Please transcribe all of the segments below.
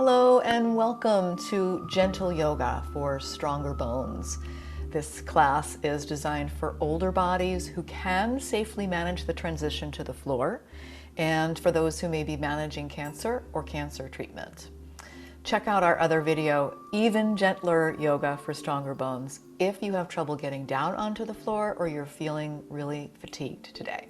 Hello and welcome to Gentle Yoga for Stronger Bones. This class is designed for older bodies who can safely manage the transition to the floor and for those who may be managing cancer or cancer treatment. Check out our other video, Even Gentler Yoga for Stronger Bones, if you have trouble getting down onto the floor or you're feeling really fatigued today.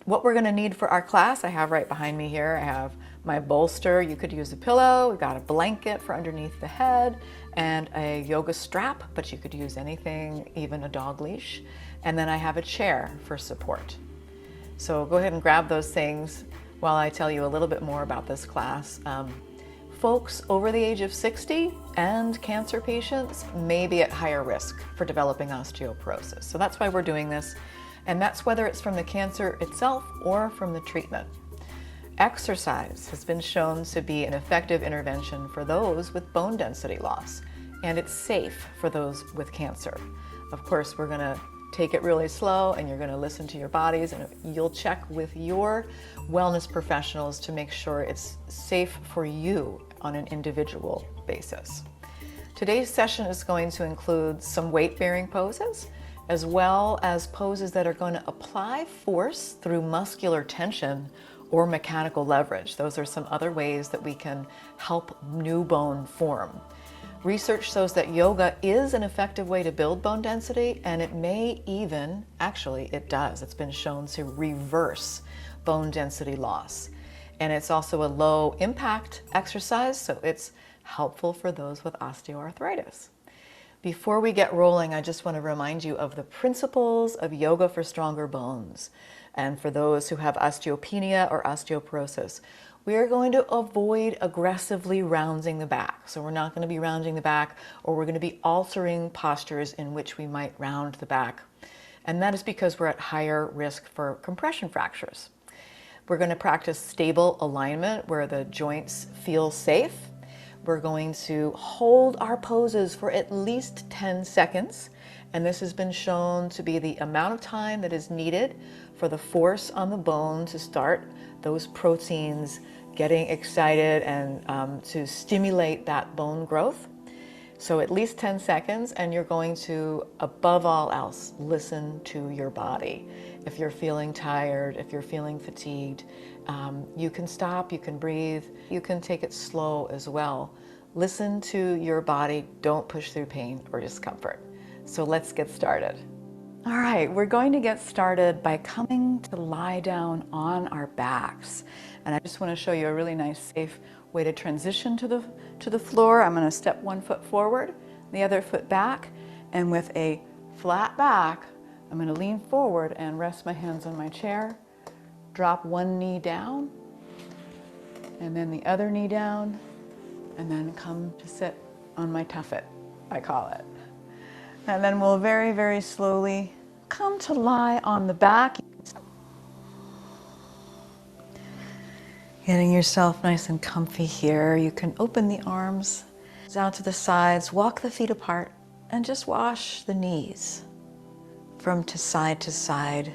What we're going to need for our class, I have right behind me here, I have my bolster. You could use a pillow. We've got a blanket for underneath the head and a yoga strap, but you could use anything, even a dog leash. And then I have a chair for support. So go ahead and grab those things while I tell you a little bit more about this class. Folks over the age of 60 and cancer patients may be at higher risk for developing osteoporosis. So that's why we're doing this. And that's whether it's from the cancer itself or from the treatment. Exercise has been shown to be an effective intervention for those with bone density loss, and it's safe for those with cancer. Of course, we're going to take it really slow, and you're going to listen to your bodies, and you'll check with your wellness professionals to make sure it's safe for you on an individual basis. Today's session is going to include some weight-bearing poses, as well as poses that are going to apply force through muscular tension or mechanical leverage. Those are some other ways that we can help new bone form. Research shows that yoga is an effective way to build bone density, and it may even, actually it does, it's been shown to reverse bone density loss. And it's also a low impact exercise, so it's helpful for those with osteoarthritis. Before we get rolling, I just want to remind you of the principles of yoga for stronger bones. And for those who have osteopenia or osteoporosis, we are going to avoid aggressively rounding the back. So we're not going to be rounding the back, or we're going to be altering postures in which we might round the back. And that is because we're at higher risk for compression fractures. We're going to practice stable alignment where the joints feel safe. We're going to hold our poses for at least 10 seconds. And this has been shown to be the amount of time that is needed for the force on the bone to start those proteins getting excited and to stimulate that bone growth. So at least 10 seconds, and you're going to, above all else, listen to your body. If you're feeling tired, if you're feeling fatigued, you can stop, you can breathe, you can take it slow as well. Listen to your body, don't push through pain or discomfort. So let's get started. All right, we're going to get started by coming to lie down on our backs. And I just want to show you a really nice, safe way to transition to the floor. I'm going to step one foot forward, the other foot back, and with a flat back, I'm going to lean forward and rest my hands on my chair, drop one knee down, and then the other knee down, and then come to sit on my tuffet, I call it. And then we'll very, very slowly come to lie on the back. Getting yourself nice and comfy here. You can open the arms out to the sides, walk the feet apart, and just wash the knees from side to side.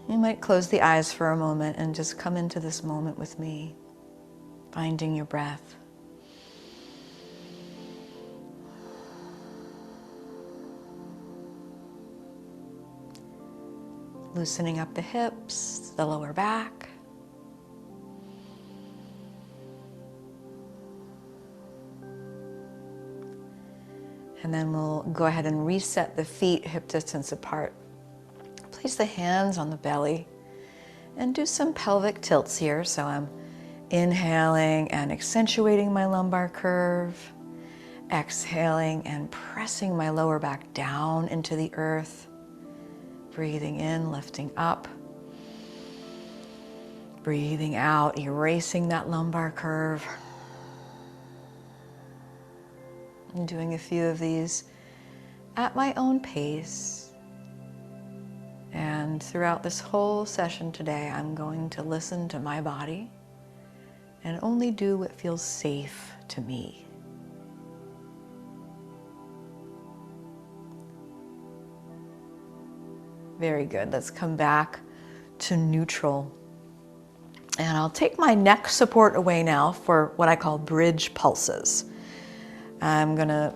You might close the eyes for a moment and just come into this moment with me, finding your breath. Loosening up the hips, the lower back. And then we'll go ahead and reset the feet hip distance apart. Place the hands on the belly and do some pelvic tilts here. So I'm inhaling and accentuating my lumbar curve, exhaling and pressing my lower back down into the earth. Breathing in, lifting up. Breathing out, erasing that lumbar curve. I'm doing a few of these at my own pace. And throughout this whole session today, I'm going to listen to my body and only do what feels safe to me. Very good. Let's come back to neutral. And I'll take my neck support away now for what I call bridge pulses. I'm gonna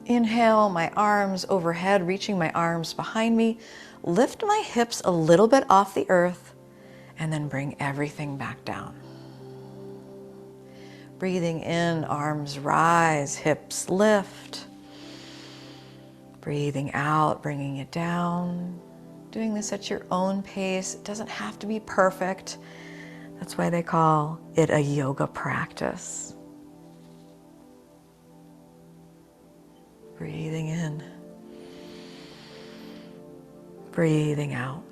inhale, my arms overhead, reaching my arms behind me, lift my hips a little bit off the earth, and then bring everything back down. Breathing in, arms rise, hips lift. Breathing out, bringing it down. Doing this at your own pace. It doesn't have to be perfect. That's why they call it a yoga practice. Breathing in. Breathing out.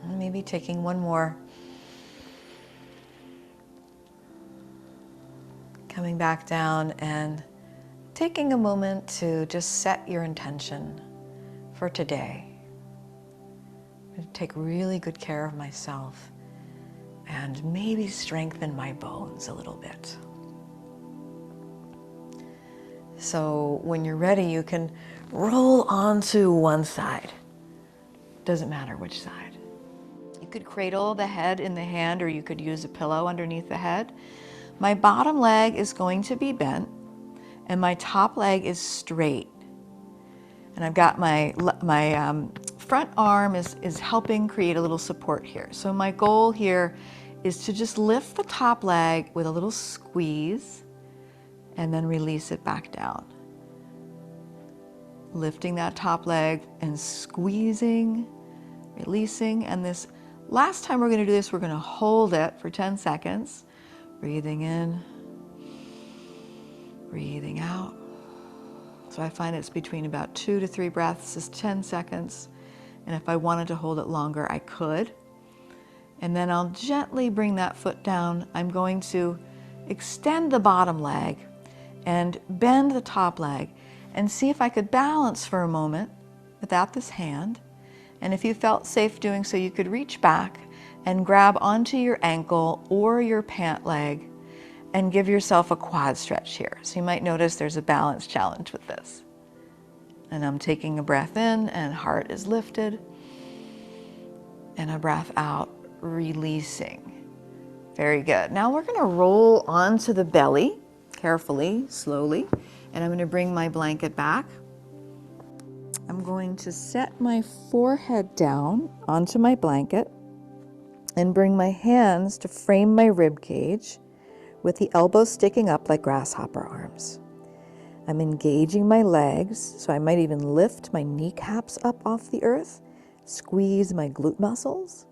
And maybe taking one more. Coming back down and taking a moment to just set your intention for today. I'm going to take really good care of myself and maybe strengthen my bones a little bit. So when you're ready, you can roll onto one side. Doesn't matter which side. You could cradle the head in the hand, or you could use a pillow underneath the head. My bottom leg is going to be bent and my top leg is straight. And I've got my front arm is helping create a little support here. So my goal here is to just lift the top leg with a little squeeze and then release it back down. Lifting that top leg and squeezing, releasing. And this last time we're going to do this, we're going to hold it for 10 seconds. Breathing in, breathing out. So I find it's between about 2 to 3 breaths is 10 seconds. And if I wanted to hold it longer, I could. And then I'll gently bring that foot down. I'm going to extend the bottom leg and bend the top leg and see if I could balance for a moment without this hand. And if you felt safe doing so, you could reach back and grab onto your ankle or your pant leg and give yourself a quad stretch here. So you might notice there's a balance challenge with this. And I'm taking a breath in and heart is lifted. And a breath out, releasing. Very good. Now we're going to roll onto the belly, carefully, slowly. And I'm going to bring my blanket back. I'm going to set my forehead down onto my blanket and bring my hands to frame my rib cage with the elbows sticking up like grasshopper arms. I'm engaging my legs, so I might even lift my kneecaps up off the earth, squeeze my glute muscles,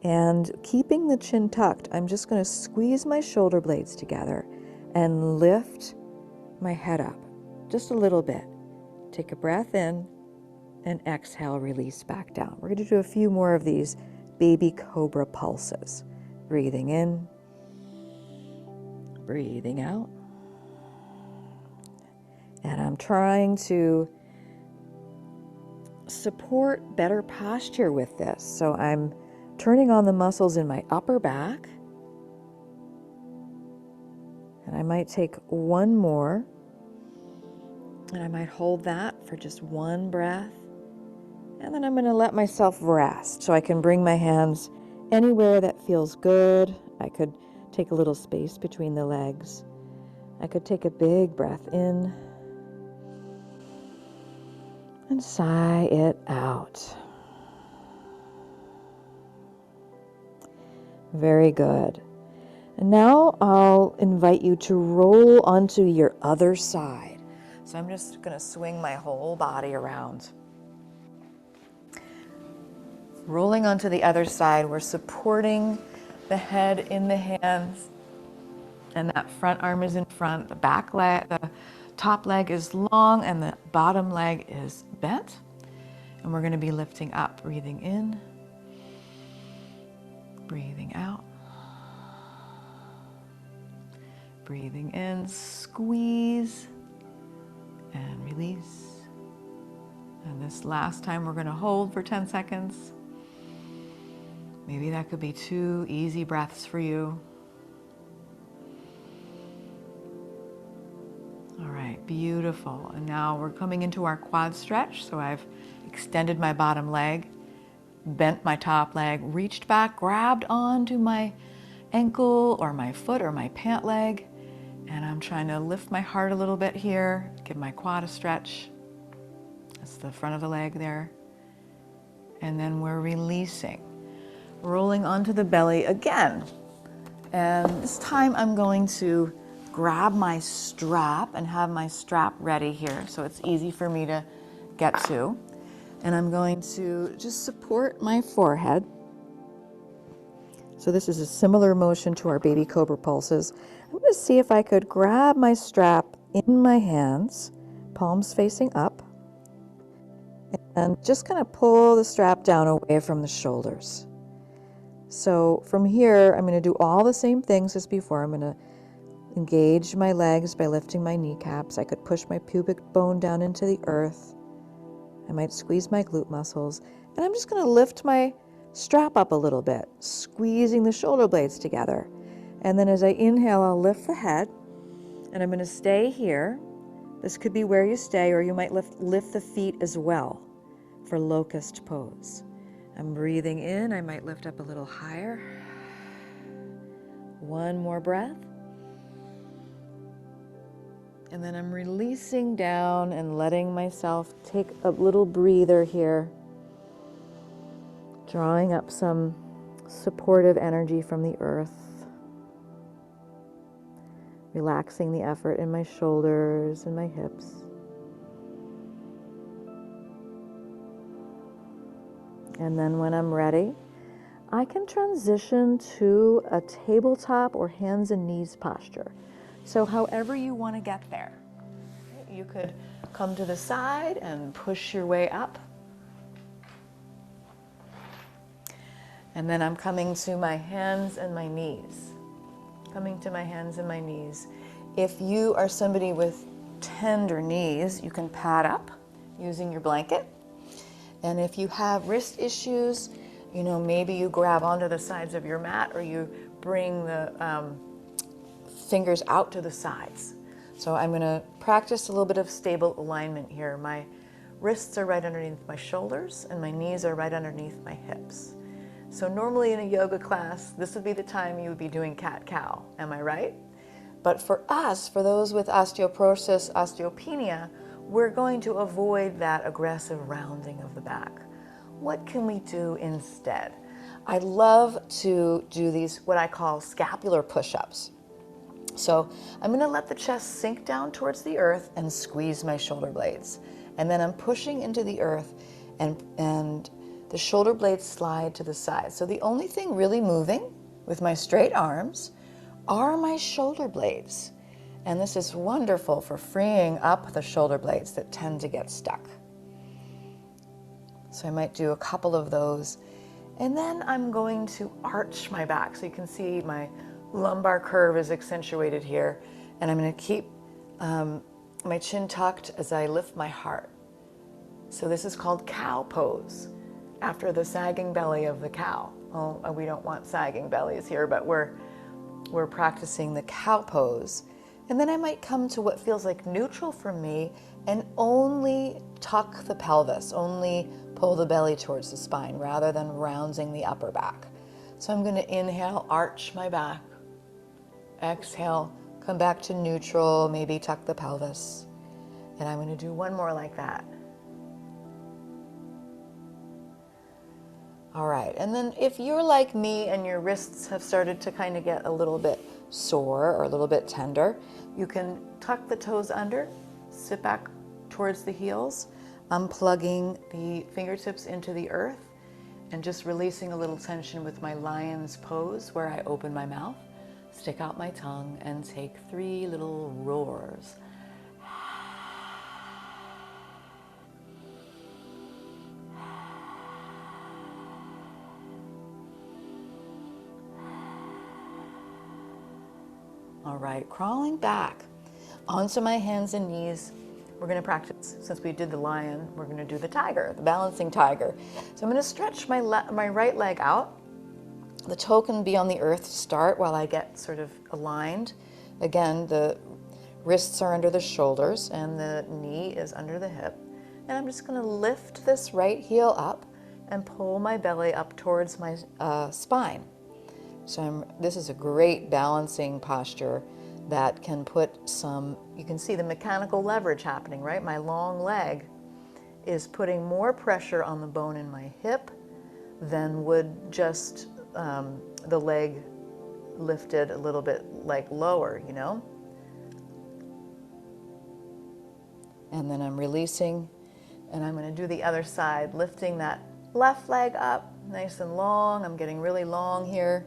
and keeping the chin tucked, I'm just going to squeeze my shoulder blades together and lift my head up just a little bit. Take a breath in and exhale, release back down. We're going to do a few more of these baby cobra pulses. Breathing in, breathing out. And I'm trying to support better posture with this. So I'm turning on the muscles in my upper back. And I might take one more. And I might hold that for just one breath. And then I'm going to let myself rest so I can bring my hands anywhere that feels good. I could take a little space between the legs. I could take a big breath in and sigh it out. Very good. And now I'll invite you to roll onto your other side. So I'm just going to swing my whole body around. Rolling onto the other side, we're supporting the head in the hands, and that front arm is in front, the back leg, the top leg is long, and the bottom leg is bent. And we're going to be lifting up, breathing in, breathing out, breathing in, squeeze, and release. And this last time we're going to hold for 10 seconds. Maybe that could be 2 easy breaths for you. All right, beautiful. And now we're coming into our quad stretch. So I've extended my bottom leg, bent my top leg, reached back, grabbed onto my ankle or my foot or my pant leg, and I'm trying to lift my heart a little bit here, give my quad a stretch. That's the front of the leg there. And then we're releasing, rolling onto the belly again. And this time I'm going to grab my strap and have my strap ready here so it's easy for me to get to. And I'm going to just support my forehead. So this is a similar motion to our baby cobra pulses. I'm going to see if I could grab my strap in my hands, palms facing up, and just kind of pull the strap down away from the shoulders. So from here, I'm going to do all the same things as before. I'm going to engage my legs by lifting my kneecaps. I could push my pubic bone down into the earth. I might squeeze my glute muscles. And I'm just going to lift my strap up a little bit, squeezing the shoulder blades together. And then as I inhale, I'll lift the head. And I'm going to stay here. This could be where you stay, or you might lift the feet as well for locust pose. I'm breathing in. I might lift up a little higher. One more breath. And then I'm releasing down and letting myself take a little breather here, drawing up some supportive energy from the earth, relaxing the effort in my shoulders and my hips. And then when I'm ready, I can transition to a tabletop or hands and knees posture. So however you want to get there. You could come to the side and push your way up. And then I'm coming to my hands and my knees. Coming to my hands and my knees. If you are somebody with tender knees, you can pad up using your blanket. And if you have wrist issues, you know, maybe you grab onto the sides of your mat, or you bring the fingers out to the sides. So I'm going to practice a little bit of stable alignment here. My wrists are right underneath my shoulders and my knees are right underneath my hips. So normally in a yoga class, this would be the time you would be doing cat-cow, am I right? But for us, for those with osteoporosis, osteopenia, we're going to avoid that aggressive rounding of the back. What can we do instead? I love to do these, what I call scapular push-ups. So I'm going to let the chest sink down towards the earth and squeeze my shoulder blades. And then I'm pushing into the earth, and the shoulder blades slide to the side. So the only thing really moving with my straight arms are my shoulder blades. And this is wonderful for freeing up the shoulder blades that tend to get stuck. So I might do a couple of those. And then I'm going to arch my back. So you can see my lumbar curve is accentuated here. And I'm going to keep my chin tucked as I lift my heart. So this is called cow pose, after the sagging belly of the cow. Oh, we don't want sagging bellies here, but we're practicing the cow pose. And then I might come to what feels like neutral for me and only tuck the pelvis, only pull the belly towards the spine rather than rounding the upper back. So I'm going to inhale, arch my back. Exhale, come back to neutral, maybe tuck the pelvis. And I'm going to do one more like that. All right, and then if you're like me and your wrists have started to kind of get a little bit sore or a little bit tender, you can tuck the toes under, sit back towards the heels, unplugging the fingertips into the earth, and just releasing a little tension with my lion's pose, where I open my mouth, stick out my tongue, and take 3 little roars. All right, crawling back onto my hands and knees. We're going to practice, since we did the lion, we're going to do the tiger, the balancing tiger. So I'm going to stretch my right leg out. The toe can be on the earth to start while I get sort of aligned. Again, the wrists are under the shoulders and the knee is under the hip. And I'm just going to lift this right heel up, and pull my belly up towards my spine. So this is a great balancing posture that can put some, you can see the mechanical leverage happening, right? My long leg is putting more pressure on the bone in my hip than would just the leg lifted a little bit like lower, you know? And then I'm releasing, and I'm going to do the other side, lifting that left leg up nice and long. I'm getting really long here.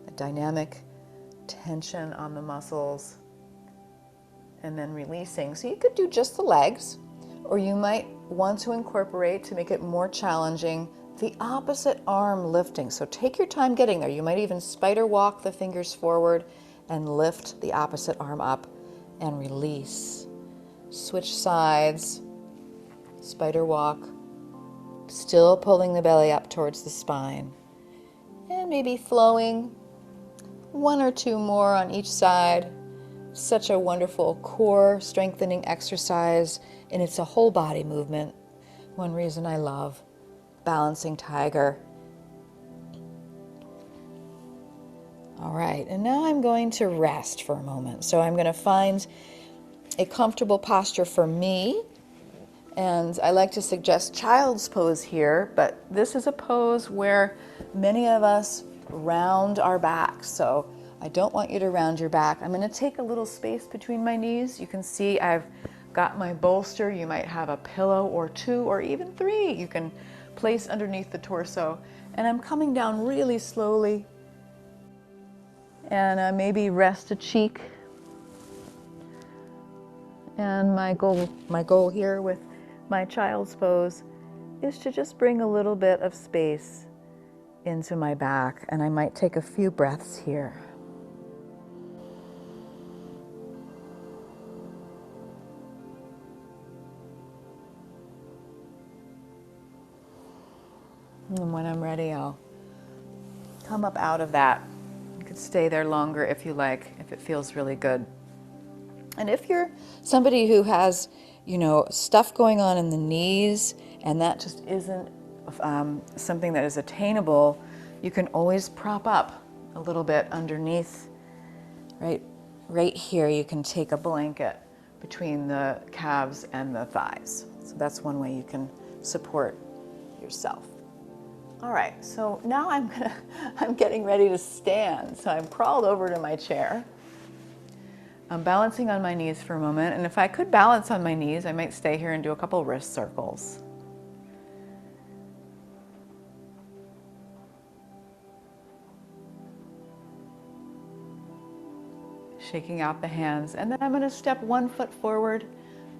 A dynamic tension on the muscles, and then releasing. So you could do just the legs, or you might want to incorporate, to make it more challenging, the opposite arm lifting. So take your time getting there. You might even spider walk the fingers forward and lift the opposite arm up and release. Switch sides, spider walk, still pulling the belly up towards the spine, and maybe flowing one or two more on each side. Such a wonderful core strengthening exercise, and it's a whole body movement. One reason I love balancing tiger. All right, and now I'm going to rest for a moment. So I'm going to find a comfortable posture for me, and I like to suggest child's pose here, but this is a pose where many of us round our back. So I don't want you to round your back. I'm going to take a little space between my knees. You can see I've got my bolster. You might have a pillow or two or even three you can place underneath the torso. And I'm coming down really slowly, and maybe rest a cheek. And my goal here with my child's pose is to just bring a little bit of space into my back, and I might take a few breaths here. And when I'm ready, I'll come up out of that. You could stay there longer if you like, if it feels really good. And if you're somebody who has, you know, stuff going on in the knees, and that just isn't something that is attainable, you can always prop up a little bit underneath. Right here, you can take a blanket between the calves and the thighs. So that's one way you can support yourself. All right, so now I'm getting ready to stand. So I'm crawled over to my chair. I'm balancing on my knees for a moment, and if I could balance on my knees, I might stay here and do a couple wrist circles. Shaking out the hands, and then I'm going to step 1 foot forward,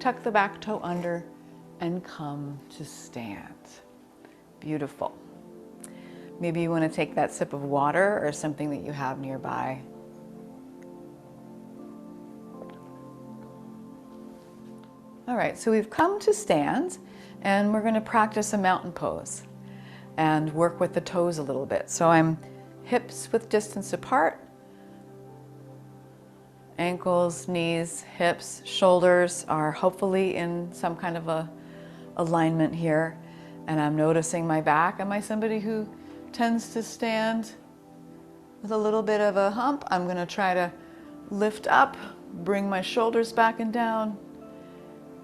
tuck the back toe under, and come to stand. Beautiful. Maybe you want to take that sip of water or something that you have nearby. All right, so we've come to stand, and we're going to practice a mountain pose and work with the toes a little bit. So I'm hips width distance apart, ankles, knees, hips, shoulders are hopefully in some kind of a alignment here, and I'm noticing my back. Am I somebody who tends to stand with a little bit of a hump? I'm going to try to lift up, bring my shoulders back and down,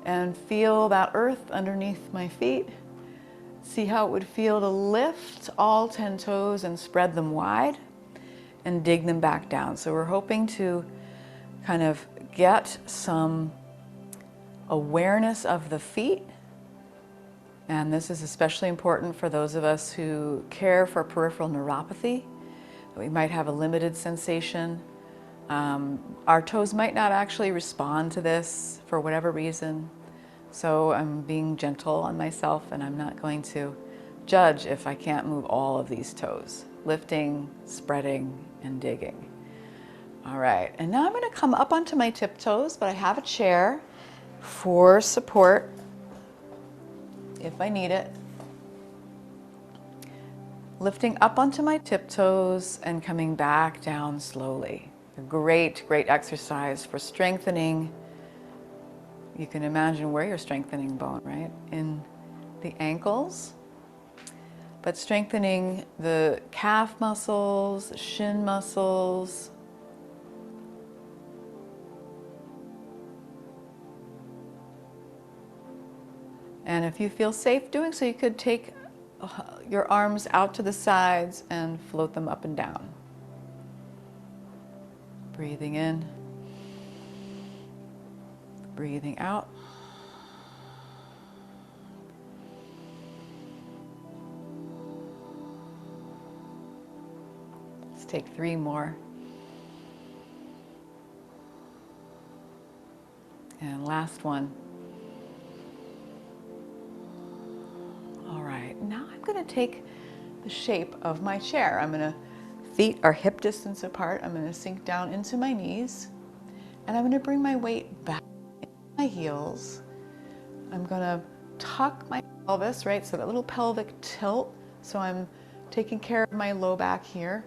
and feel that earth underneath my feet. See how it would feel to lift all 10 toes and spread them wide and dig them back down. So we're hoping to kind of get some awareness of the feet. And this is especially important for those of us who care for peripheral neuropathy. We might have a limited sensation. Our toes might not actually respond to this for whatever reason. So I'm being gentle on myself, and I'm not going to judge if I can't move all of these toes. Lifting, spreading, and digging. All right, and now I'm going to come up onto my tiptoes, but I have a chair for support if I need it. Lifting up onto my tiptoes and coming back down slowly. A great exercise for strengthening. You can imagine where you're strengthening bone, right? In the ankles but strengthening the calf muscles, shin muscles. And if you feel safe doing so, you could take your arms out to the sides and float them up and down. Breathing in, breathing out. Let's take 3 more. And last one. All right, now I'm going to take the shape of my chair. Feet are hip distance apart. I'm going to sink down into my knees, and I'm going to bring my weight back into my heels. I'm going to tuck my pelvis, right? So that little pelvic tilt. So I'm taking care of my low back here.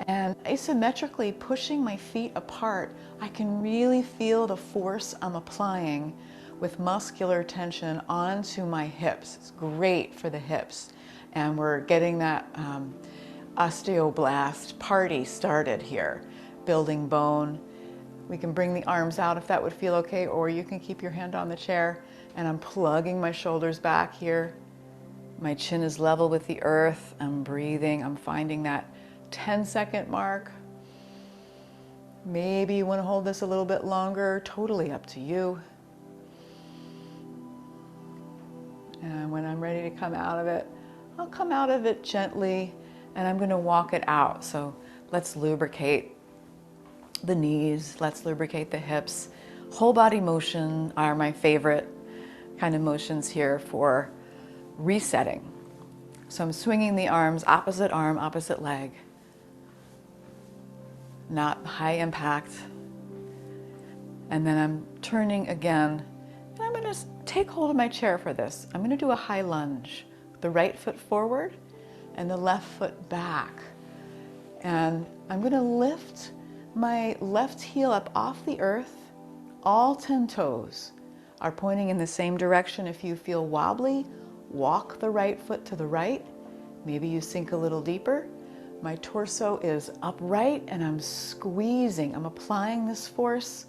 And asymmetrically pushing my feet apart, I can really feel the force I'm applying with muscular tension onto my hips. It's great for the hips. And we're getting that osteoblast party started here, building bone. We can bring the arms out if that would feel okay, or you can keep your hand on the chair. And I'm plugging my shoulders back here. My chin is level with the earth. I'm breathing. I'm finding that 10-second mark. Maybe you want to hold this a little bit longer, totally up to you. And when I'm ready to come out of it, I'll come out of it gently, and I'm going to walk it out. So let's lubricate the knees, let's lubricate the hips. Whole body motion are my favorite kind of motions here for resetting. So I'm swinging the arms, opposite arm, opposite leg. Not high impact. And then I'm turning again, and I'm going to take hold of my chair for this. I'm going to do a high lunge. The right foot forward and the left foot back. And I'm going to lift my left heel up off the earth. All 10 toes are pointing in the same direction. If you feel wobbly, walk the right foot to the right. Maybe you sink a little deeper. My torso is upright and I'm squeezing. I'm applying this force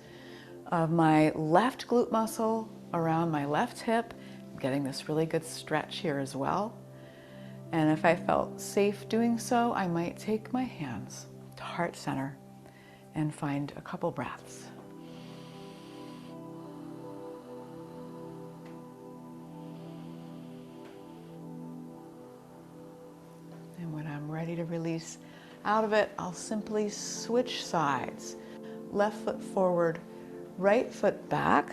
of my left glute muscle around my left hip. I'm getting this really good stretch here as well. And if I felt safe doing so, I might take my hands to heart center and find a couple breaths. And when I'm ready to release out of it, I'll simply switch sides. Left foot forward, right foot back.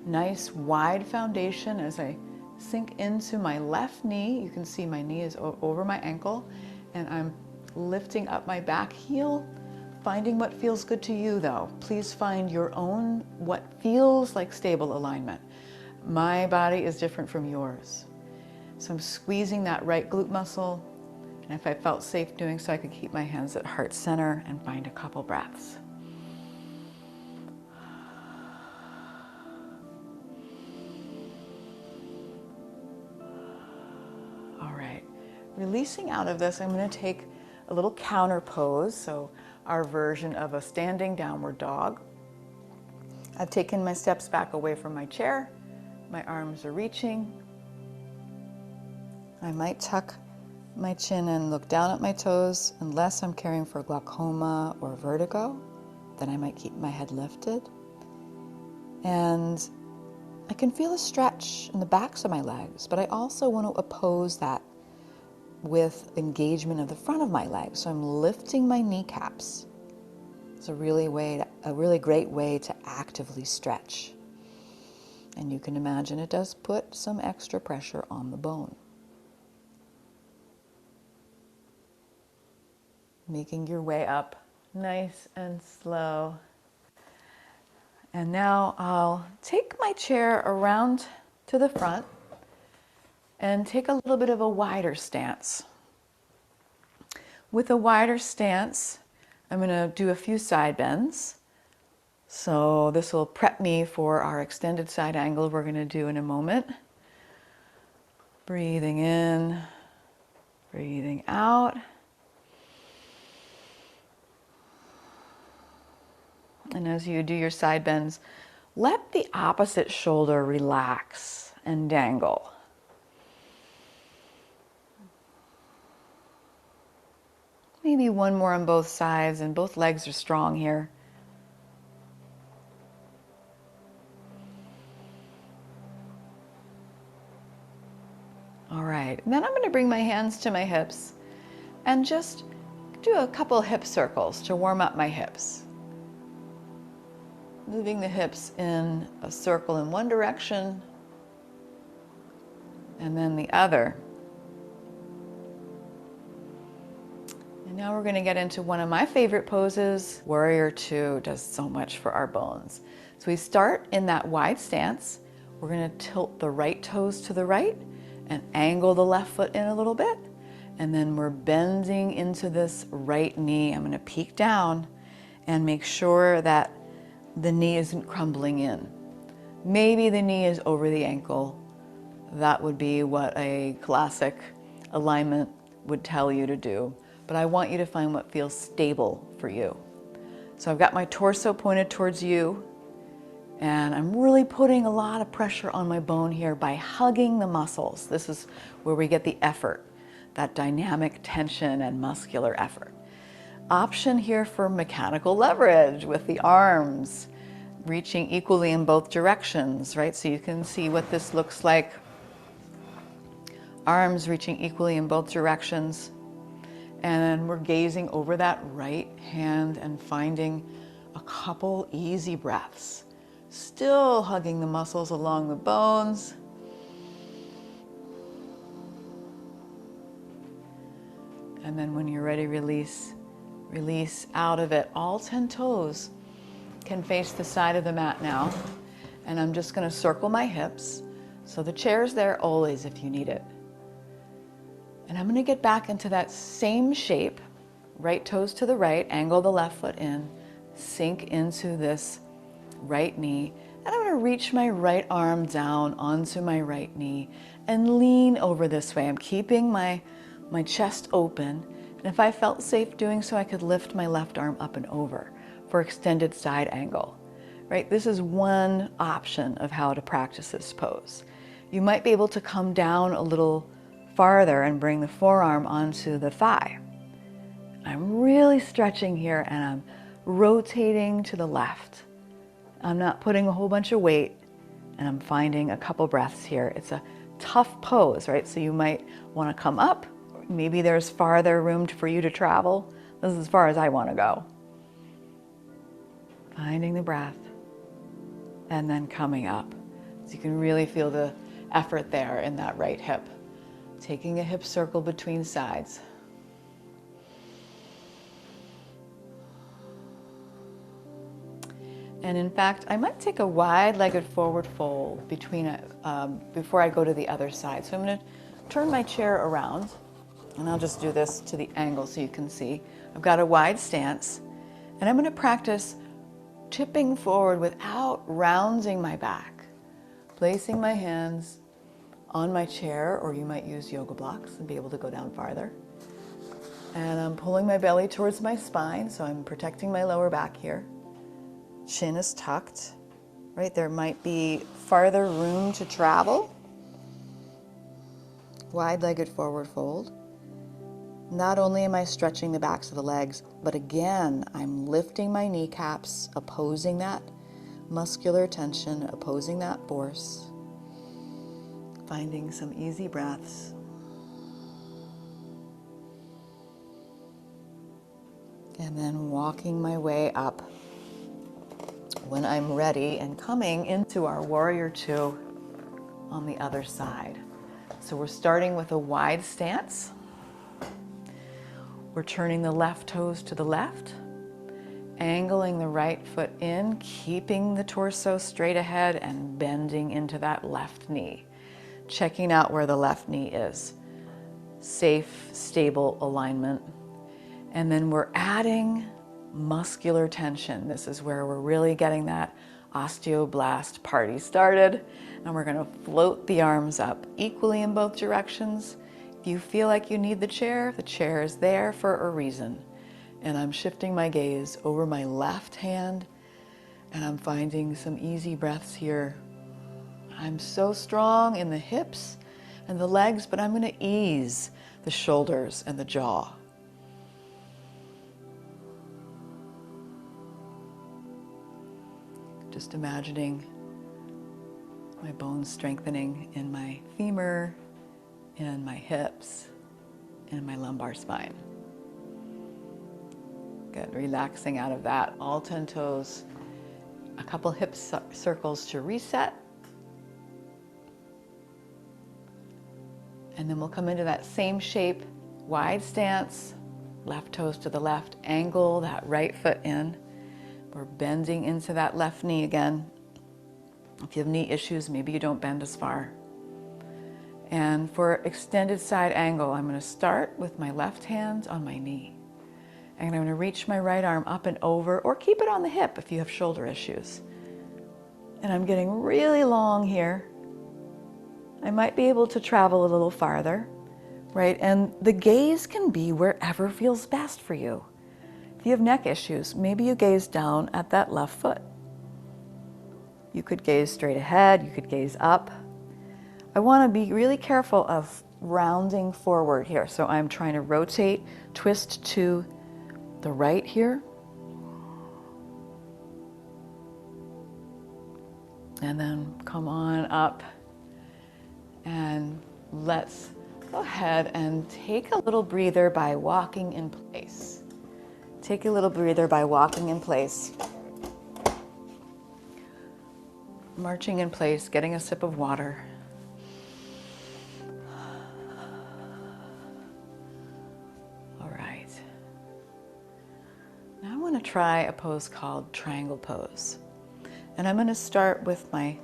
Nice wide foundation as I sink into my left knee. You can see my knee is over my ankle, and I'm lifting up my back heel, finding what feels good to you though. Please find your own, what feels like stable alignment. My body is different from yours. So I'm squeezing that right glute muscle. And if I felt safe doing so, I could keep my hands at heart center and find a couple breaths. All right, releasing out of this, I'm going to take a little counter pose. So our version of a standing downward dog. I've taken my steps back away from my chair. My arms are reaching. I might tuck my chin and look down at my toes. Unless I'm caring for glaucoma or vertigo, then I might keep my head lifted. And I can feel a stretch in the backs of my legs, but I also want to oppose that with engagement of the front of my legs. So I'm lifting my kneecaps. It's a really great way to actively stretch. And you can imagine it does put some extra pressure on the bone. Making your way up nice and slow. And now I'll take my chair around to the front and take a little bit of a wider stance. With a wider stance, I'm going to do a few side bends. So this will prep me for our extended side angle we're going to do in a moment. Breathing in Breathing out. And as you do your side bends, let the opposite shoulder relax and dangle. Maybe one more on both sides, and both legs are strong here. All right, and then I'm going to bring my hands to my hips and just do a couple hip circles to warm up my hips. Moving the hips in a circle in one direction and then the other. And now we're going to get into one of my favorite poses. Warrior Two does so much for our bones. So we start in that wide stance. We're going to tilt the right toes to the right and angle the left foot in a little bit. And then we're bending into this right knee. I'm going to peek down and make sure that the knee isn't crumbling in. Maybe the knee is over the ankle. That would be what a classic alignment would tell you to do. But I want you to find what feels stable for you. So I've got my torso pointed towards you, and I'm really putting a lot of pressure on my bone here by hugging the muscles. This is where we get the effort, that dynamic tension and muscular effort. Option here for mechanical leverage with the arms reaching equally in both directions, right? So you can see what this looks like. Arms reaching equally in both directions. And then we're gazing over that right hand and finding a couple easy breaths. Still hugging the muscles along the bones. And then when you're ready, release. Release out of it. All 10 toes can face the side of the mat now. And I'm just going to circle my hips. So the chair's there always if you need it. And I'm going to get back into that same shape. Right toes to the right, angle the left foot in, sink into this right knee. And I'm going to reach my right arm down onto my right knee and lean over this way. I'm keeping my chest open. And if I felt safe doing so, I could lift my left arm up and over for extended side angle, right? This is one option of how to practice this pose. You might be able to come down a little farther and bring the forearm onto the thigh. I'm really stretching here and I'm rotating to the left. I'm not putting a whole bunch of weight and I'm finding a couple breaths here. It's a tough pose, right? So you might want to come up. Maybe there's farther room for you to travel. This is as far as I want to go. Finding the breath and then coming up. So you can really feel the effort there in that right hip. Taking a hip circle between sides. And in fact, I might take a wide-legged forward fold before I go to the other side. So I'm going to turn my chair around, and I'll just do this to the angle so you can see. I've got a wide stance, and I'm going to practice tipping forward without rounding my back. Placing my hands on my chair, or you might use yoga blocks and be able to go down farther. And I'm pulling my belly towards my spine, so I'm protecting my lower back here. Chin is tucked, right? There might be farther room to travel. Wide-legged forward fold. Not only am I stretching the backs of the legs, but again, I'm lifting my kneecaps, opposing that muscular tension, opposing that force. Finding some easy breaths. And then walking my way up when I'm ready and coming into our Warrior Two on the other side. So we're starting with a wide stance. We're turning the left toes to the left, angling the right foot in, keeping the torso straight ahead and bending into that left knee. Checking out where the left knee is. Safe, stable alignment. And then we're adding muscular tension. This is where we're really getting that osteoblast party started. And we're going to float the arms up equally in both directions, If you feel like you need the chair is there for a reason. And I'm shifting my gaze over my left hand, and I'm finding some easy breaths here. I'm so strong in the hips and the legs, but I'm going to ease the shoulders and the jaw. Just imagining my bones strengthening in my femur, in my hips, and my lumbar spine. Good, relaxing out of that. All 10 toes, a couple hip circles to reset. And then we'll come into that same shape, wide stance, left toes to the left, angle that right foot in. We're bending into that left knee again. If you have knee issues, maybe you don't bend as far. And for extended side angle, I'm going to start with my left hand on my knee. And I'm going to reach my right arm up and over, or keep it on the hip if you have shoulder issues. And I'm getting really long here. I might be able to travel a little farther, right? And the gaze can be wherever feels best for you. If you have neck issues, maybe you gaze down at that left foot. You could gaze straight ahead, you could gaze up. I want to be really careful of rounding forward here. So I'm trying to rotate, twist to the right here. And then come on up, and let's go ahead and take a little breather by walking in place. Take a little breather by walking in place. Marching in place, getting a sip of water. All right. Now I want to try a pose called triangle pose. And I'm going to start with my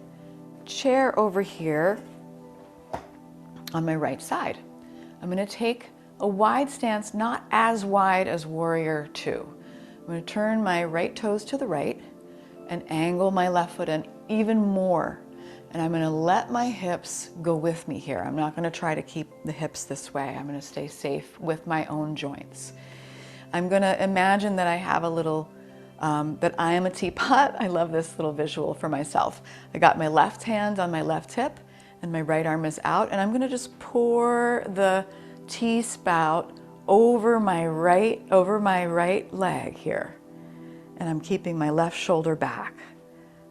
chair over here on my right side. I'm going to take a wide stance, not as wide as warrior two. I'm going to turn my right toes to the right and angle my left foot in even more. And I'm going to let my hips go with me here. I'm not going to try to keep the hips this way. I'm going to stay safe with my own joints. I'm going to imagine that I have a little, that I am a teapot. I love this little visual for myself. I got my left hand on my left hip and my right arm is out, and I'm going to just pour the tea spout over my right leg here. And I'm keeping my left shoulder back.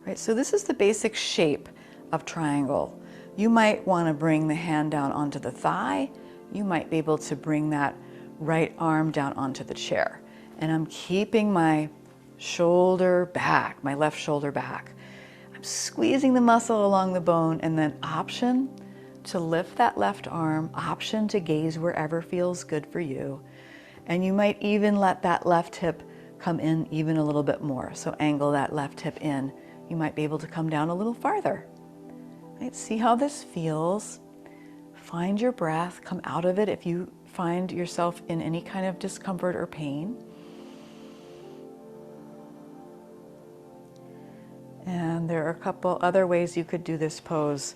Right? So this is the basic shape of triangle. You might want to bring the hand down onto the thigh. You might be able to bring that right arm down onto the chair. And I'm keeping my shoulder back, my left shoulder back. I'm squeezing the muscle along the bone, and then option to lift that left arm, option to gaze wherever feels good for you. And you might even let that left hip come in even a little bit more. So angle that left hip in. You might be able to come down a little farther. Right? See how this feels. Find your breath, come out of it if you find yourself in any kind of discomfort or pain. And there are a couple other ways you could do this pose.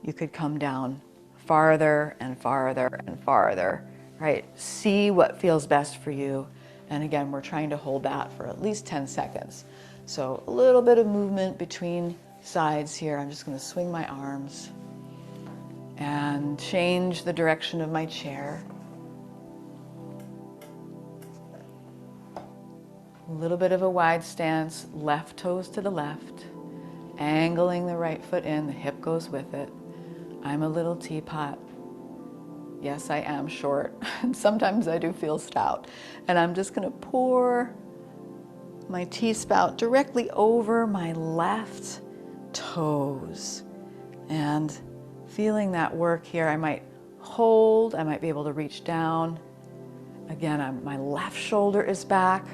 You could come down farther and farther and farther, right? See what feels best for you. And again, we're trying to hold that for at least 10 seconds. So a little bit of movement between sides here. I'm just going to swing my arms and change the direction of my chair. A little bit of a wide stance, left toes to the left, angling the right foot in, the hip goes with it. I'm a little teapot. Yes, I am short, and sometimes I do feel stout. And I'm just going to pour my tea spout directly over my left toes. And feeling that work here, I might hold, I might be able to reach down. Again, my left shoulder is back.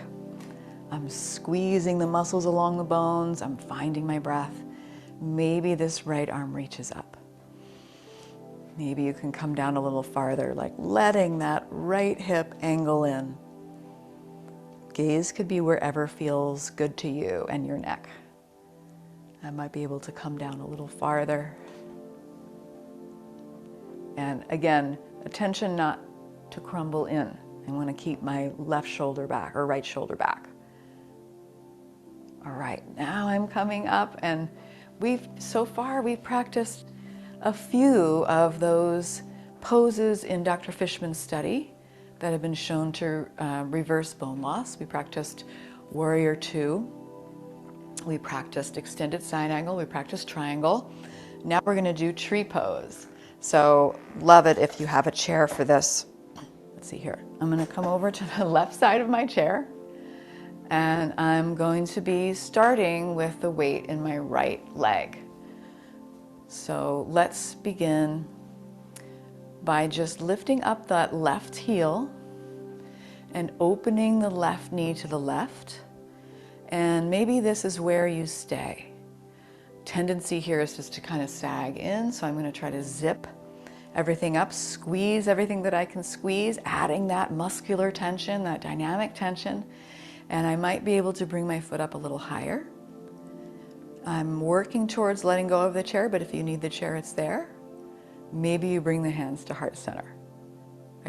I'm squeezing the muscles along the bones. I'm finding my breath. Maybe this right arm reaches up. Maybe you can come down a little farther, like letting that right hip angle in. Gaze could be wherever feels good to you and your neck. I might be able to come down a little farther. And again, attention not to crumble in. I want to keep my left shoulder back or right shoulder back. All right, now I'm coming up, and so far we've practiced a few of those poses in Dr. Fishman's study that have been shown to reverse bone loss. We practiced Warrior Two. We practiced extended side angle. We practiced triangle. Now we're going to do tree pose. So love it if you have a chair for this. Let's see here. I'm going to come over to the left side of my chair, and I'm going to be starting with the weight in my right leg. So let's begin by just lifting up that left heel and opening the left knee to the left. And maybe this is where you stay. Tendency here is just to kind of sag in, so I'm going to try to zip everything up, squeeze everything that I can squeeze, adding that muscular tension, that dynamic tension. And I might be able to bring my foot up a little higher. I'm working towards letting go of the chair, but if you need the chair, it's there. Maybe you bring the hands to heart center.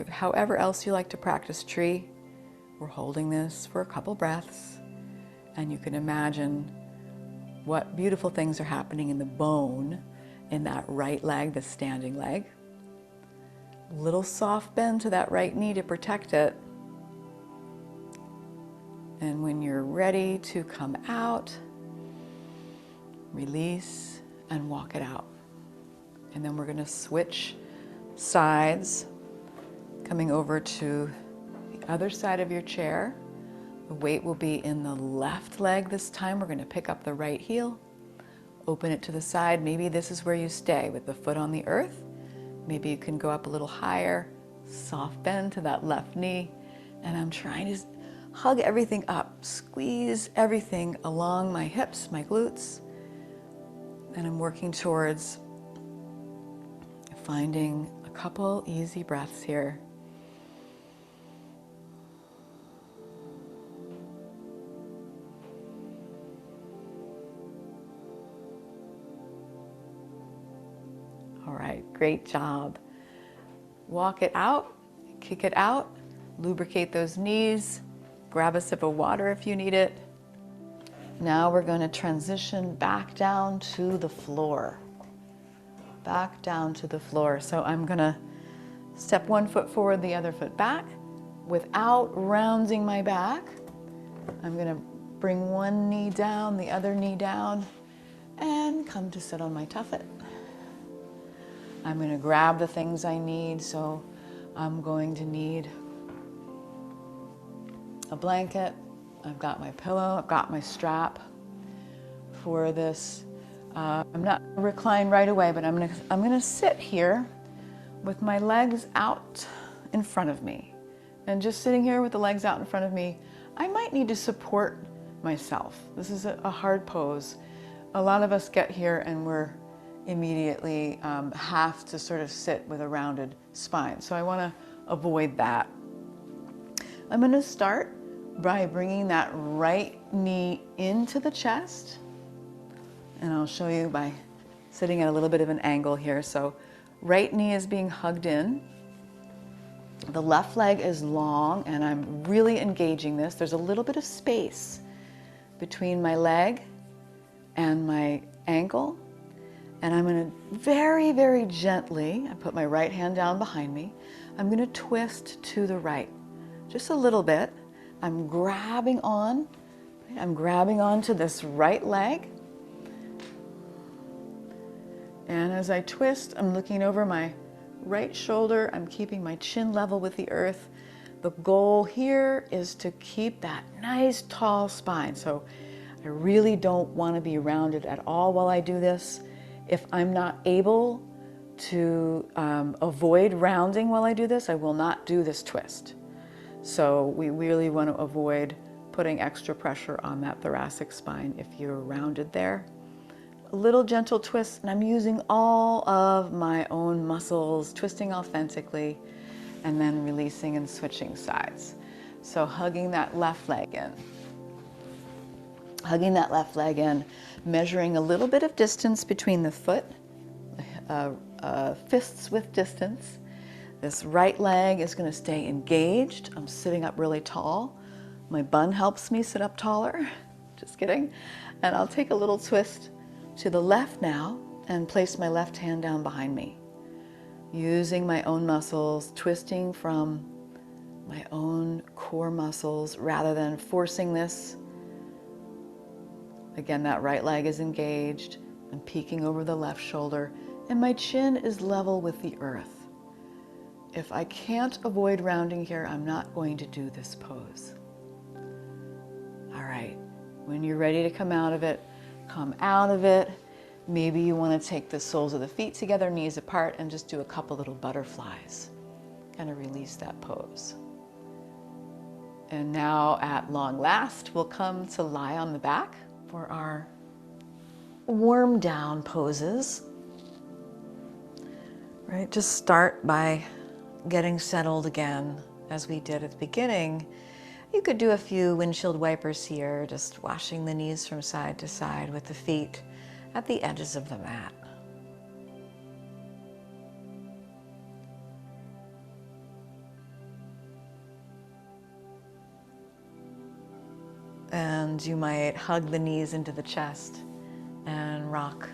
However else you like to practice tree, we're holding this for a couple breaths, and you can imagine what beautiful things are happening in the bone in that right leg, the standing leg. Little soft bend to that right knee to protect it. And when you're ready to come out, release and walk it out. And then we're going to switch sides, coming over to the other side of your chair. The weight will be in the left leg this time. We're going to pick up the right heel, open it to the side. Maybe this is where you stay with the foot on the earth. Maybe you can go up a little higher, soft bend to that left knee. And I'm trying to hug everything up, squeeze everything along my hips, my glutes. And I'm working towards finding a couple easy breaths here. All right, great job. Walk it out, kick it out, lubricate those knees, grab a sip of water if you need it. Now we're going to transition back down to the floor. Back down to the floor. So I'm going to step one foot forward, the other foot back. Without rounding my back, I'm going to bring one knee down, the other knee down, and come to sit on my tuffet. I'm going to grab the things I need. So I'm going to need a blanket. I've got my pillow, I've got my strap for this. I'm not going to recline right away, but I'm going to sit here with my legs out in front of me. And just sitting here with the legs out in front of me, I might need to support myself. This is a hard pose. A lot of us get here and we're immediately have to sort of sit with a rounded spine. So I want to avoid that. I'm going to start by bringing that right knee into the chest. And I'll show you by sitting at a little bit of an angle here. So right knee is being hugged in. The left leg is long, and I'm really engaging this. There's a little bit of space between my leg and my ankle. And I'm going to very, very gently, I put my right hand down behind me. I'm going to twist to the right, just a little bit. I'm grabbing on to this right leg. And as I twist, I'm looking over my right shoulder. I'm keeping my chin level with the earth. The goal here is to keep that nice tall spine. So I really don't want to be rounded at all while I do this. If I'm not able to avoid rounding while I do this, I will not do this twist. So we really want to avoid putting extra pressure on that thoracic spine if you're rounded there. A little gentle twist, and I'm using all of my own muscles, twisting authentically, and then releasing and switching sides. So hugging that left leg in. Hugging that left leg in, measuring a little bit of distance between the foot, fists width distance. This right leg is going to stay engaged. I'm sitting up really tall. My bun helps me sit up taller. Just kidding. And I'll take a little twist to the left now and place my left hand down behind me. Using my own muscles, twisting from my own core muscles rather than forcing this. Again, that right leg is engaged. I'm peeking over the left shoulder and my chin is level with the earth. If I can't avoid rounding here, I'm not going to do this pose. All right, when you're ready to come out of it, come out of it. Maybe you want to take the soles of the feet together, knees apart, and just do a couple little butterflies. Kind of release that pose. And now at long last, we'll come to lie on the back for our warm down poses. Right, just start by getting settled again as we did at the beginning. You could do a few windshield wipers here, just washing the knees from side to side with the feet at the edges of the mat. And you might hug the knees into the chest and rock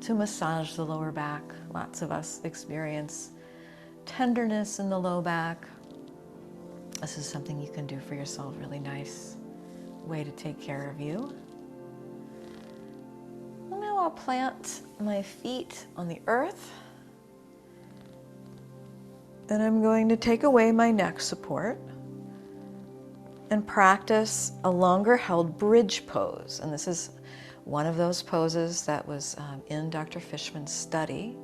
to massage the lower back. Lots of us experience tenderness in the low back. This is something you can do for yourself, really nice way to take care of you. And now I'll plant my feet on the earth. Then I'm going to take away my neck support and practice a longer held bridge pose. And this is one of those poses that was in Dr. Fishman's study.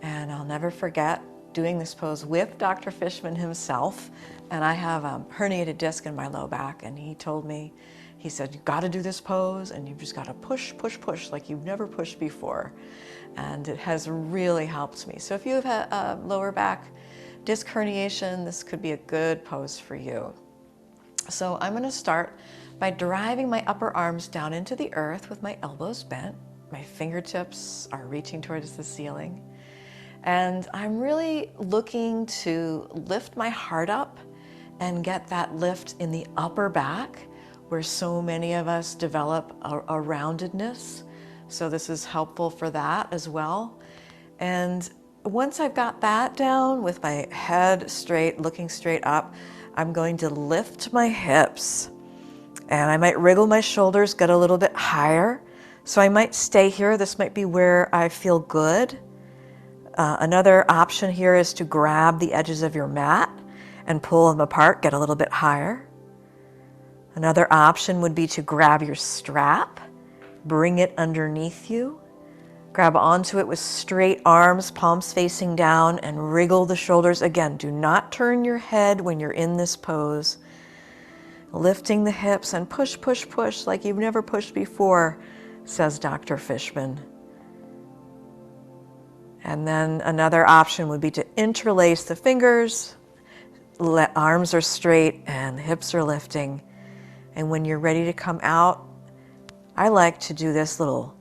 And I'll never forget doing this pose with Dr. Fishman himself. And I have a herniated disc in my low back, and he told me, he said, you've got to do this pose and you've just got to push, push, push like you've never pushed before. And it has really helped me. So if you have a lower back disc herniation, this could be a good pose for you. So I'm going to start by driving my upper arms down into the earth with my elbows bent. My fingertips are reaching towards the ceiling. And I'm really looking to lift my heart up and get that lift in the upper back where so many of us develop a roundedness. So this is helpful for that as well. And once I've got that down with my head straight, looking straight up, I'm going to lift my hips. And I might wriggle my shoulders, get a little bit higher. So I might stay here. This might be where I feel good. Another option here is to grab the edges of your mat and pull them apart, get a little bit higher. Another option would be to grab your strap, bring it underneath you, grab onto it with straight arms, palms facing down, and wriggle the shoulders. Again, do not turn your head when you're in this pose. Lifting the hips and push, push, push like you've never pushed before, says Dr. Fishman. And then another option would be to interlace the fingers, arms are straight and hips are lifting. And when you're ready to come out, I like to do this little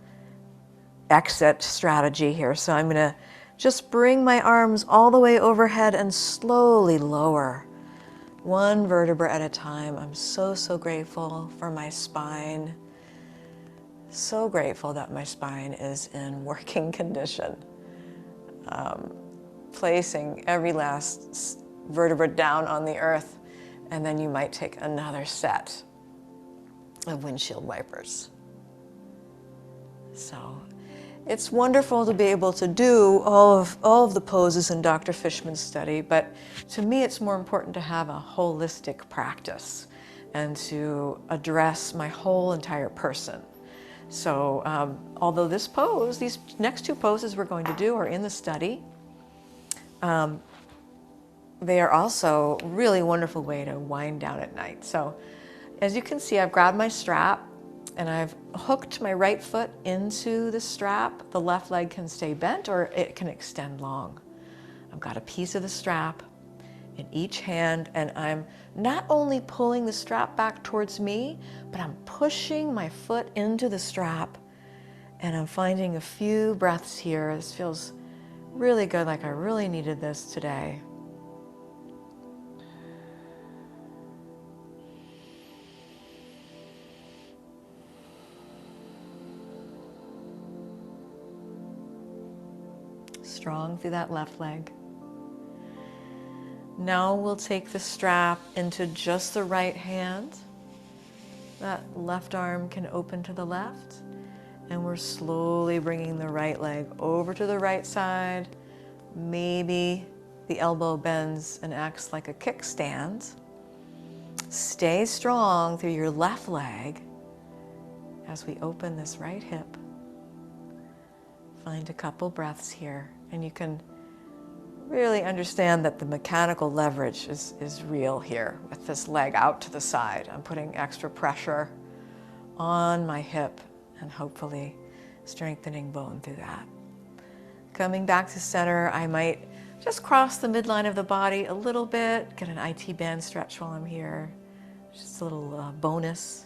exit strategy here. So I'm gonna just bring my arms all the way overhead and slowly lower, one vertebra at a time. I'm so, so grateful for my spine. So grateful that my spine is in working condition. Placing every last vertebra down on the earth, and then you might take another set of windshield wipers. So it's wonderful to be able to do all of the poses in Dr. Fishman's study, but to me it's more important to have a holistic practice and to address my whole entire person. So although this pose, these next two poses we're going to do are in the study, they are also a really wonderful way to wind down at night. So as you can see, I've grabbed my strap and I've hooked my right foot into the strap. The left leg can stay bent or it can extend long. I've got a piece of the strap in each hand, and I'm not only pulling the strap back towards me, but I'm pushing my foot into the strap, and I'm finding a few breaths here. This feels really good, like I really needed this today. strong through that left leg. Now we'll take the strap into just the right hand. That left arm can open to the left. And we're slowly bringing the right leg over to the right side. Maybe the elbow bends and acts like a kickstand. Stay strong through your left leg as we open this right hip. Find a couple breaths here, and you can really understand that the mechanical leverage is real here with this leg out to the side. I'm putting extra pressure on my hip and hopefully strengthening bone through that. Coming back to center, I might just cross the midline of the body a little bit, get an IT band stretch while I'm here, just a little bonus.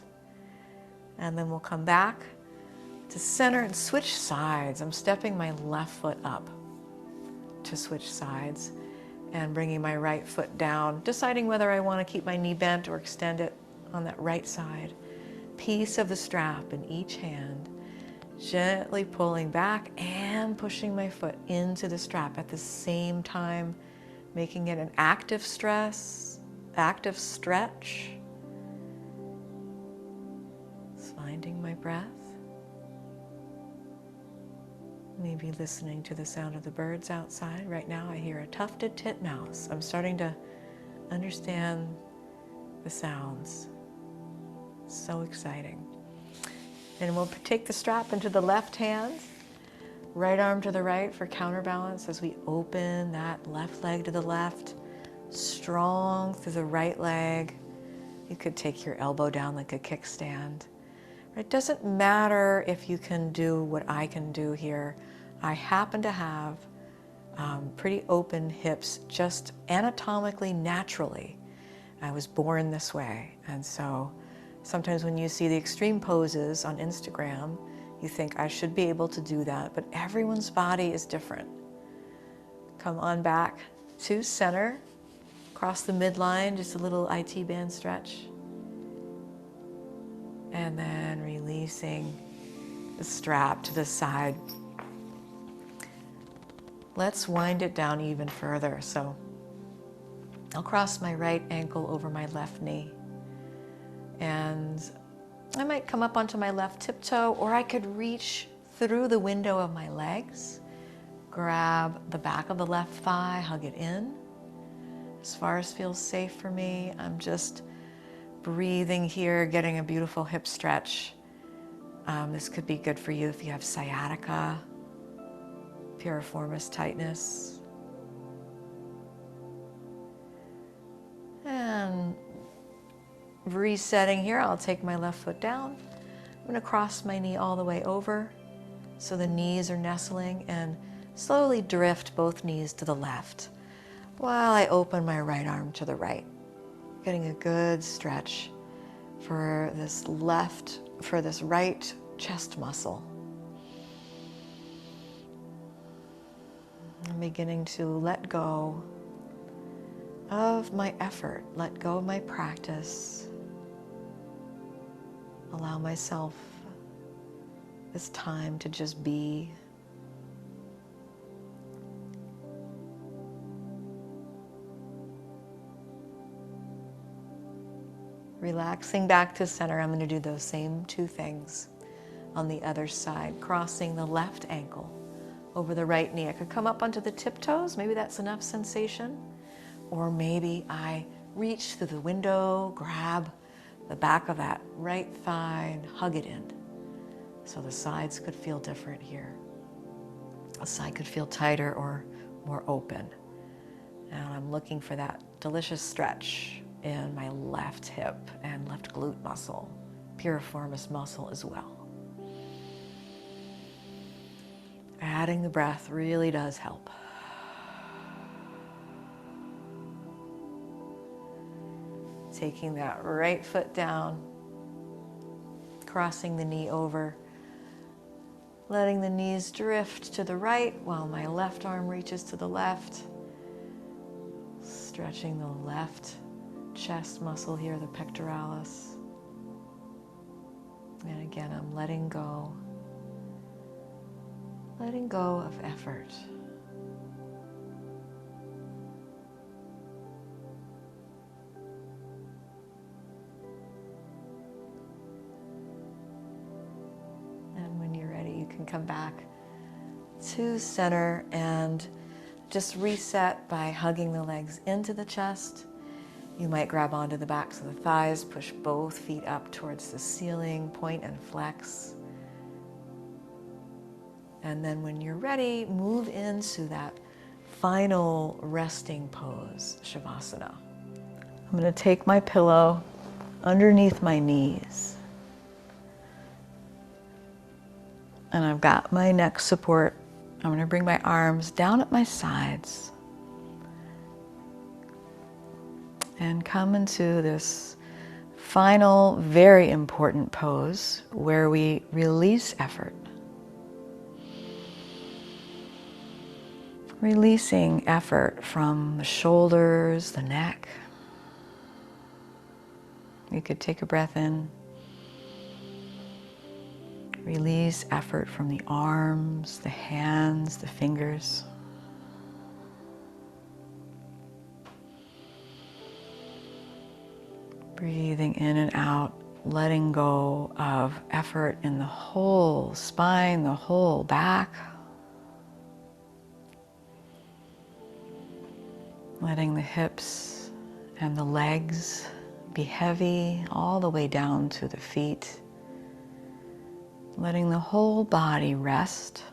And then we'll come back to center and switch sides. I'm stepping my left foot up to switch sides and bringing my right foot down, deciding whether I want to keep my knee bent or extend it on that right side. Piece of the strap in each hand, gently pulling back and pushing my foot into the strap at the same time, making it an active stretch. Finding my breath. Maybe listening to the sound of the birds outside. Right now I hear a tufted titmouse. I'm starting to understand the sounds. So exciting. And we'll take the strap into the left hand, right arm to the right for counterbalance as we open that left leg to the left, strong through the right leg. You could take your elbow down like a kickstand. It doesn't matter if you can do what I can do here. I happen to have pretty open hips, just anatomically, naturally. I was born this way, and so sometimes when you see the extreme poses on Instagram, you think I should be able to do that, but everyone's body is different. Come on back to center, cross the midline, just a little IT band stretch. And then releasing the strap to the side. Let's wind it down even further. So I'll cross my right ankle over my left knee. And I might come up onto my left tiptoe, or I could reach through the window of my legs, grab the back of the left thigh, hug it in. As far as feels safe for me, I'm just breathing here, getting a beautiful hip stretch. This could be good for you if you have sciatica, piriformis tightness. And resetting here, I'll take my left foot down. I'm going to cross my knee all the way over so the knees are nestling, and slowly drift both knees to the left while I open my right arm to the right. Getting a good stretch for this right chest muscle. I'm beginning to let go of my effort, let go of my practice. Allow myself this time to just be. Relaxing back to center, I'm going to do those same two things on the other side, crossing the left ankle over the right knee. I could come up onto the tiptoes, maybe that's enough sensation, or maybe I reach through the window, grab the back of that right thigh and hug it in. So the sides could feel different here. A side could feel tighter or more open. And I'm looking for that delicious stretch in my left hip and left glute muscle, piriformis muscle as well. Adding the breath really does help. Taking that right foot down, crossing the knee over, letting the knees drift to the right while my left arm reaches to the left, stretching the left chest muscle here, the pectoralis. And again, I'm letting go of effort. come back to center and just reset by hugging the legs into the chest. You might grab onto the backs of the thighs, push both feet up towards the ceiling, point and flex. And then when you're ready, move into that final resting pose, Shavasana. I'm going to take my pillow underneath my knees. And I've got my neck support. I'm going to bring my arms down at my sides and come into this final, very important pose where we release effort. Releasing effort from the shoulders, the neck. You could take a breath in. Release effort from the arms, the hands, the fingers. Breathing in and out, letting go of effort in the whole spine, the whole back. Letting the hips and the legs be heavy all the way down to the feet. Letting the whole body rest.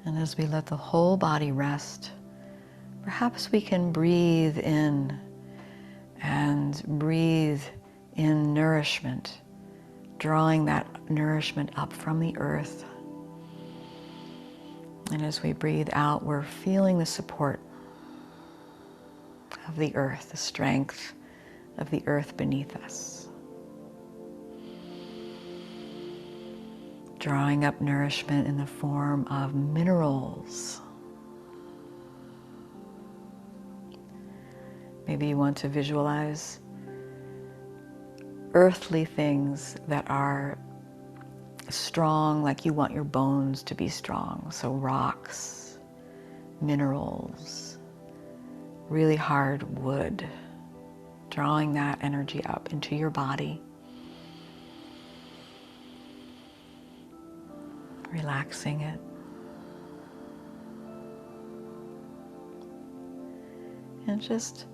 And as we let the whole body rest, perhaps we can breathe in and breathe in nourishment, drawing that nourishment up from the earth. And as we breathe out, we're feeling the support of the earth, the strength of the earth beneath us. Drawing up nourishment in the form of minerals. Maybe you want to visualize earthly things that are strong, like you want your bones to be strong. So rocks, minerals, really hard wood, drawing that energy up into your body. Relaxing it. And just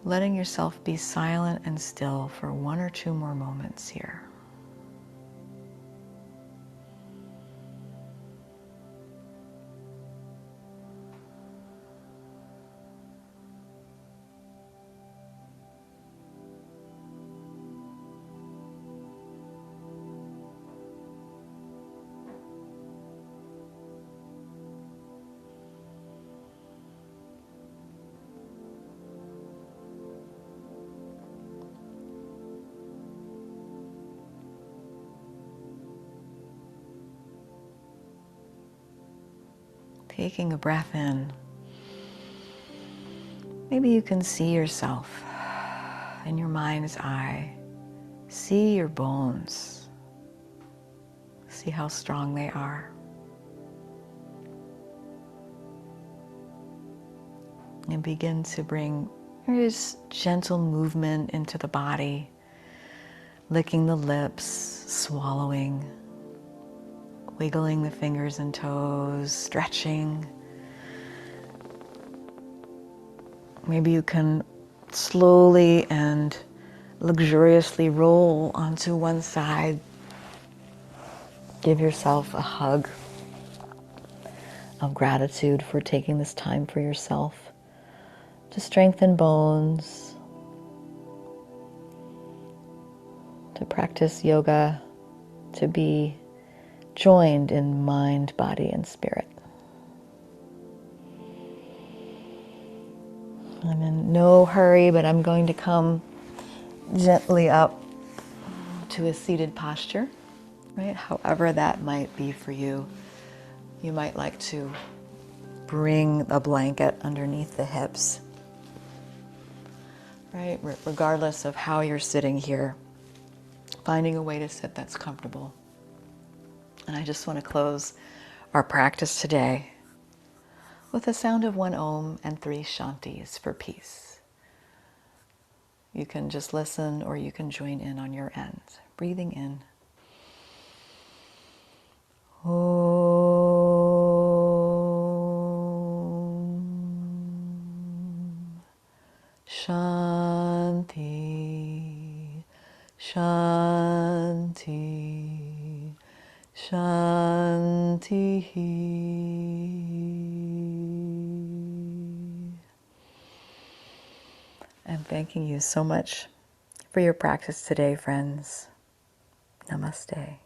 letting yourself be silent and still for 1 or 2 more moments here. Taking a breath in. Maybe you can see yourself in your mind's eye. See your bones. See how strong they are. And begin to bring just gentle movement into the body, licking the lips, swallowing, wiggling the fingers and toes, stretching. Maybe you can slowly and luxuriously roll onto one side. Give yourself a hug of gratitude for taking this time for yourself to strengthen bones, to practice yoga, to be joined in mind, body, and spirit. I'm in no hurry, but I'm going to come gently up to a seated posture, right? However that might be for you. You might like to bring a blanket underneath the hips, right? Regardless of how you're sitting here, finding a way to sit that's comfortable. And I just want to close our practice today with the sound of 1 Om and 3 Shantis for peace. You can just listen or you can join in on your end. Breathing in. Om Shanti, Shanti, Shanti. And thanking you so much for your practice today, friends. Namaste.